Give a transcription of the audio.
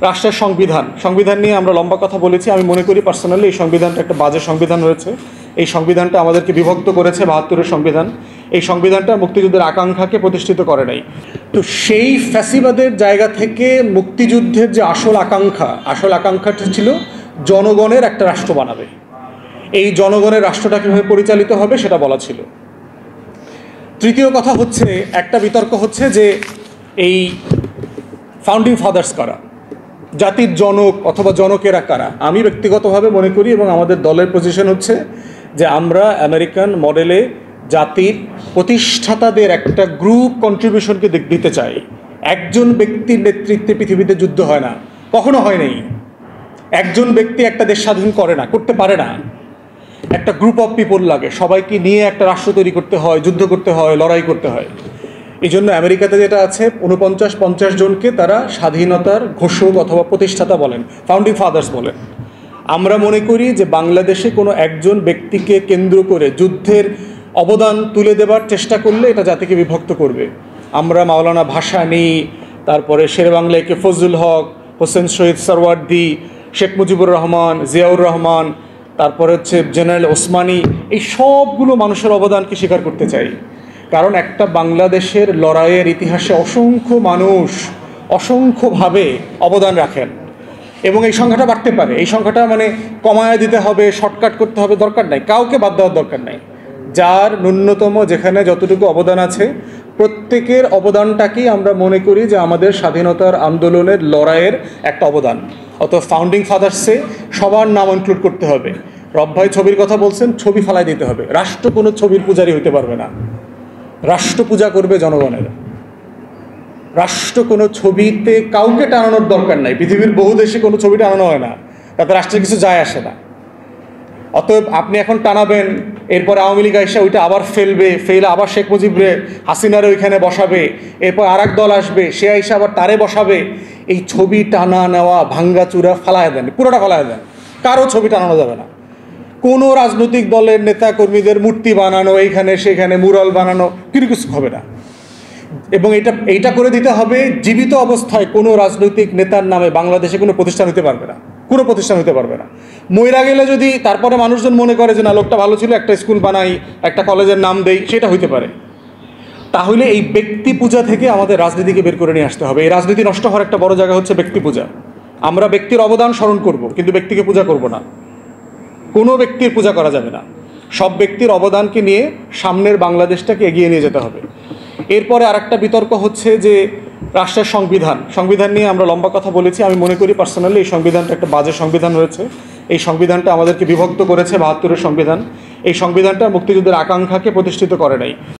রাষ্ট্রের সংবিধান নিয়ে আমরা লম্বা কথা বলেছি। আমি মনে করি পার্সোনালি এই সংবিধানটা একটা বাজে সংবিধান হয়েছে। এই সংবিধানটা আমাদেরকে বিভক্ত করেছে। ৭২-এর সংবিধান, এই সংবিধানটা মুক্তিযুদ্ধের আকাঙ্ক্ষাকে প্রতিষ্ঠিত করে নাই। তো সেই ফ্যাসিবাদের জায়গা থেকে মুক্তিযুদ্ধের যে আসল আকাঙ্ক্ষাটা ছিল জনগণের একটা রাষ্ট্র বানাবে। এই জনগণের রাষ্ট্রটা কীভাবে পরিচালিত হবে সেটা বলা ছিল। তৃতীয় কথা হচ্ছে, একটা বিতর্ক হচ্ছে যে এই ফাউন্ডিং ফাদার্স কারা, জাতির জনক অথবা জনকেরা কারা। আমি ব্যক্তিগতভাবে মনে করি এবং আমাদের দলের পজিশন হচ্ছে যে আমরা আমেরিকান মডেলে জাতির প্রতিষ্ঠাতাদের একটা গ্রুপ কন্ট্রিবিউশনকে দিতে চাই। একজন ব্যক্তির নেতৃত্বে পৃথিবীতে যুদ্ধ হয় না, কখনো হয় নাই। একজন ব্যক্তি একটা দেশ স্বাধীন করে না, করতে পারে না। একটা গ্রুপ অফ পিপল লাগে, সবাইকে নিয়ে একটা রাষ্ট্র তৈরি করতে হয়, যুদ্ধ করতে হয়, লড়াই করতে হয়। এই জন্য আমেরিকাতে যেটা আছে 49-50 জনকে তারা স্বাধীনতার ঘোষক অথবা প্রতিষ্ঠাতা বলেন, ফাউন্ডিং ফাদার্স বলেন। আমরা মনে করি যে বাংলাদেশে কোনো একজন ব্যক্তিকে কেন্দ্র করে যুদ্ধের অবদান তুলে দেবার চেষ্টা করলে এটা জাতিকে বিভক্ত করবে। আমরা মাওলানা ভাসানী, তারপরে শেরেবাংলা একে ফজলুল হক, হোসেন শহীদ সরওয়ার্দী, শেখ মুজিবুর রহমান, জিয়াউর রহমান, তারপরে হচ্ছে জেনারেল ওসমানী, এই সবগুলো মানুষের অবদানকে স্বীকার করতে চাই। কারণ একটা বাংলাদেশের লড়াইয়ের ইতিহাসে অসংখ্য মানুষ অসংখ্যভাবে অবদান রাখেন এবং এই সংখ্যাটা বাড়তে পারে। এই সংখ্যাটা মানে কমায় দিতে হবে, শর্টকাট করতে হবে, দরকার নাই, কাউকে বাদ দেওয়ার দরকার নাই। যার ন্যূনতম যেখানে যতটুকু অবদান আছে প্রত্যেকের অবদানটাকেই আমরা মনে করি যে আমাদের স্বাধীনতার আন্দোলনের লড়াইয়ের একটা অবদান। অত ফাউন্ডিং ফাদার্সে সবার নাম ইনক্লুড করতে হবে। রব ভাই ছবির কথা বলছেন, ছবি ফালাই দিতে হবে। রাষ্ট্র কোনো ছবির পূজারি হইতে পারবে না, রাষ্ট্র পূজা করবে জনগণের। রাষ্ট্র কোনো ছবিতে কাউকে টানানোর দরকার নাই। পৃথিবীর বহু দেশে কোনো ছবি টানানো হয় না, তাতে রাষ্ট্রের কিছু যায় আসে না। অতএব আপনি এখন টানাবেন, এরপর আওয়ামী লীগ এসে ওইটা আবার ফেলে আবার শেখ মুজিবরে হাসিনারে ওইখানে বসাবে, এরপর আর এক দল আসবে, সে এসে আবার তারে বসাবে। এই ছবি টানা নেওয়া ভাঙ্গাচুরা ফালায় দেন, পুরোটা ফালায় দেন। কারো ছবি টানানো যাবে না। কোনো রাজনৈতিক দলের নেতা কর্মীদের মূর্তি বানানো, এইখানে সেখানে মুরাল বানানো, কিছু হবে না। এবং এইটা করে দিতে হবে, জীবিত অবস্থায় কোনো রাজনৈতিক নেতার নামে বাংলাদেশে কোনো প্রতিষ্ঠান হতে পারবে না, কোনো প্রতিষ্ঠান হতে পারবে না। মইরা গেলে যদি তারপরে মানুষজন মনে করে যে না, লোকটা ভালো ছিল, একটা স্কুল বানাই, একটা কলেজের নাম দেই, সেটা হইতে পারে। তাহলে এই ব্যক্তি পূজা থেকে আমাদের রাজনীতিকে বের করে নিয়ে আসতে হবে। এই রাজনীতি নষ্ট হওয়ার একটা বড় জায়গা হচ্ছে ব্যক্তি পূজা। আমরা ব্যক্তির অবদান স্মরণ করব, কিন্তু ব্যক্তিকে পূজা করব না। কোনো ব্যক্তির পূজা করা যাবে না। সব ব্যক্তির অবদানকে নিয়ে সামনের বাংলাদেশটাকে এগিয়ে নিয়ে যেতে হবে। এরপরে আরেকটা বিতর্ক হচ্ছে যে রাষ্ট্রের সংবিধান নিয়ে আমরা লম্বা কথা বলেছি। আমি মনে করি পার্সোনালি এই সংবিধানটা একটা বাজে সংবিধান হয়েছে। এই সংবিধানটা আমাদেরকে বিভক্ত করেছে। ৭২-এর সংবিধান, এই সংবিধানটা মুক্তিযুদ্ধের আকাঙ্ক্ষাকে প্রতিষ্ঠিত করে নাই।